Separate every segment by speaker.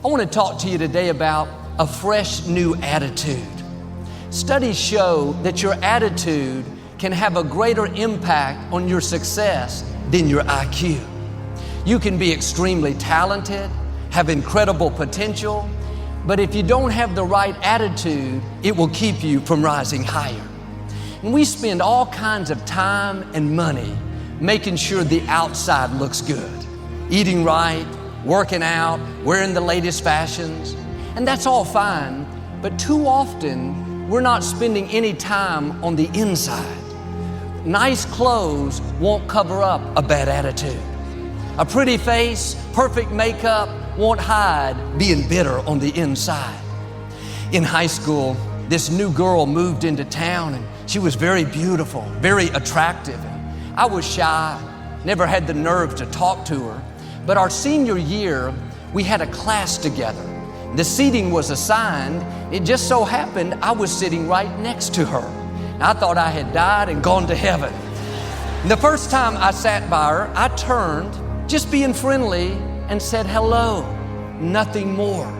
Speaker 1: I want to talk to you today about a fresh new attitude. Studies show that your attitude can have a greater impact on your success than your IQ. You can be extremely talented, have incredible potential, but if you don't have the right attitude, it will keep you from rising higher. And we spend all kinds of time and money making sure the outside looks good. Eating right, working out, wearing the latest fashions, and that's all fine, but too often we're not spending any time on the inside. Nice clothes won't cover up a bad attitude. A pretty face, perfect makeup won't hide being bitter on the inside. In high school, this new girl moved into town and she was very beautiful, very attractive. I was shy, never had the nerve to talk to her. But our senior year, we had a class together. The seating was assigned. It just so happened I was sitting right next to her. I thought I had died and gone to heaven. The first time I sat by her, I turned, just being friendly, and said hello, nothing more.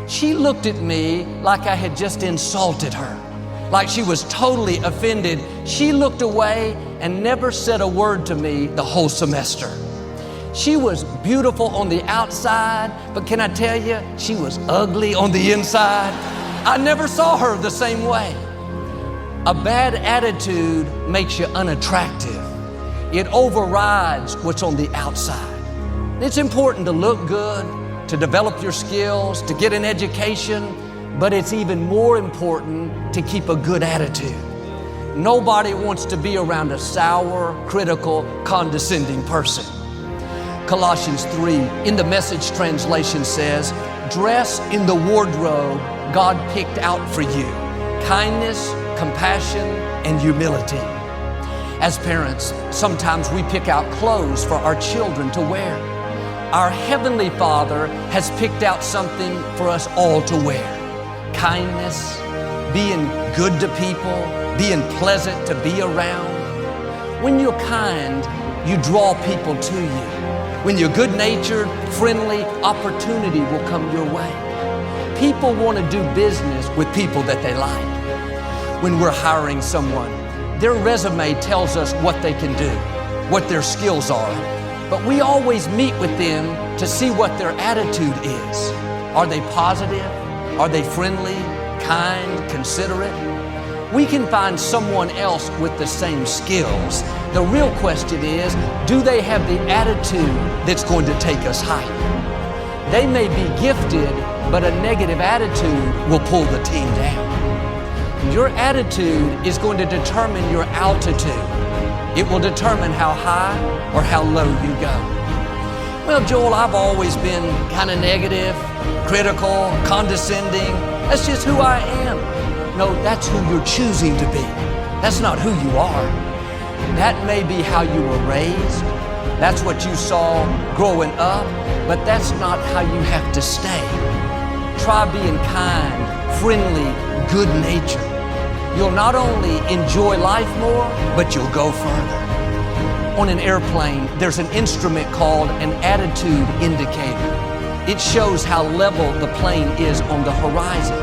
Speaker 1: She looked at me like I had just insulted her, like she was totally offended. She looked away and never said a word to me the whole semester. She was beautiful on the outside, but can I tell you, she was ugly on the inside. I never saw her the same way. A bad attitude makes you unattractive. It overrides what's on the outside. It's important to look good, to develop your skills, to get an education, but it's even more important to keep a good attitude. Nobody wants to be around a sour, critical, condescending person. Colossians 3 in the Message translation says, dress in the wardrobe God picked out for you, kindness, compassion, and humility. As parents, sometimes we pick out clothes for our children to wear. Our Heavenly Father has picked out something for us all to wear. Kindness, being good to people, being pleasant to be around. When you're kind, you draw people to you. When you're good-natured, friendly, opportunity will come your way. People want to do business with people that they like. When we're hiring someone, their resume tells us what they can do, what their skills are, but we always meet with them to see what their attitude is. Are they positive? Are they friendly, kind, considerate? We can find someone else with the same skills. The real question is, do they have the attitude that's going to take us higher? They may be gifted, but a negative attitude will pull the team down. Your attitude is going to determine your altitude. It will determine how high or how low you go. Well, Joel, I've always been kind of negative, critical, condescending. That's just who I am. No, that's who you're choosing to be. That's not who you are. That may be how you were raised. That's what you saw growing up, but that's not how you have to stay. Try being kind, friendly, good-natured. You'll not only enjoy life more, but you'll go further. On an airplane, there's an instrument called an attitude indicator. It shows how level the plane is on the horizon.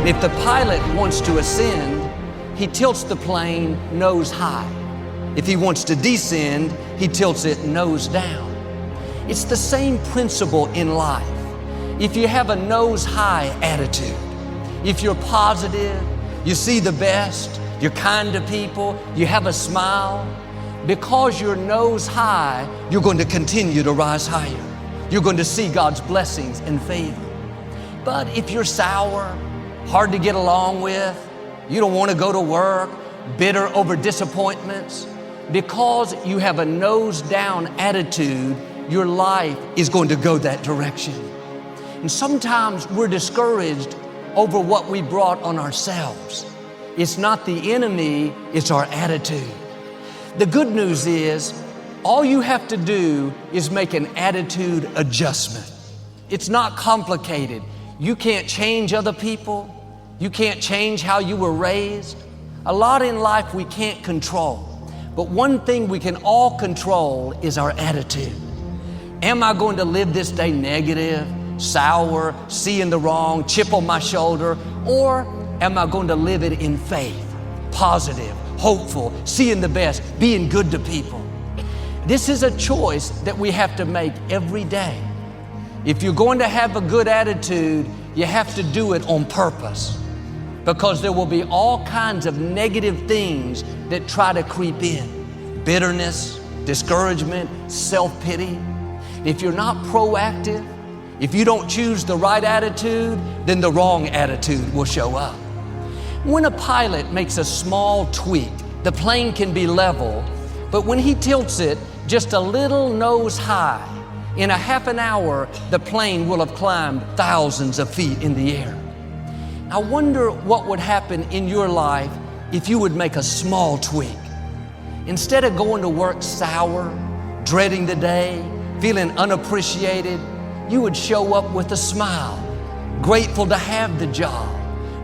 Speaker 1: If the pilot wants to ascend, he tilts the plane nose high. If he wants to descend, he tilts it nose down. It's the same principle in life. If you have a nose high attitude, if you're positive, you see the best, you're kind to people, you have a smile, because you're nose high, you're going to continue to rise higher. You're going to see God's blessings and favor. But if you're sour, hard to get along with, you don't want to go to work, bitter over disappointments, because you have a nose down attitude, your life is going to go that direction. And sometimes we're discouraged over what we brought on ourselves. It's not the enemy, it's our attitude. The good news is, all you have to do is make an attitude adjustment. It's not complicated. You can't change other people. You can't change how you were raised. A lot in life we can't control. But one thing we can all control is our attitude. Am I going to live this day negative, sour, seeing the wrong, chip on my shoulder? Or am I going to live it in faith, positive, hopeful, seeing the best, being good to people? This is a choice that we have to make every day. If you're going to have a good attitude, you have to do it on purpose, because there will be all kinds of negative things that try to creep in. Bitterness, discouragement, self-pity. If you're not proactive, if you don't choose the right attitude, then the wrong attitude will show up. When a pilot makes a small tweak, the plane can be level, but when he tilts it just a little nose high, in a half an hour, the plane will have climbed thousands of feet in the air. I wonder what would happen in your life if you would make a small tweak. Instead of going to work sour, dreading the day, feeling unappreciated, you would show up with a smile, grateful to have the job,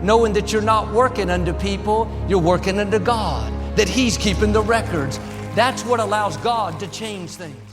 Speaker 1: knowing that you're not working under people, you're working under God, that He's keeping the records. That's what allows God to change things.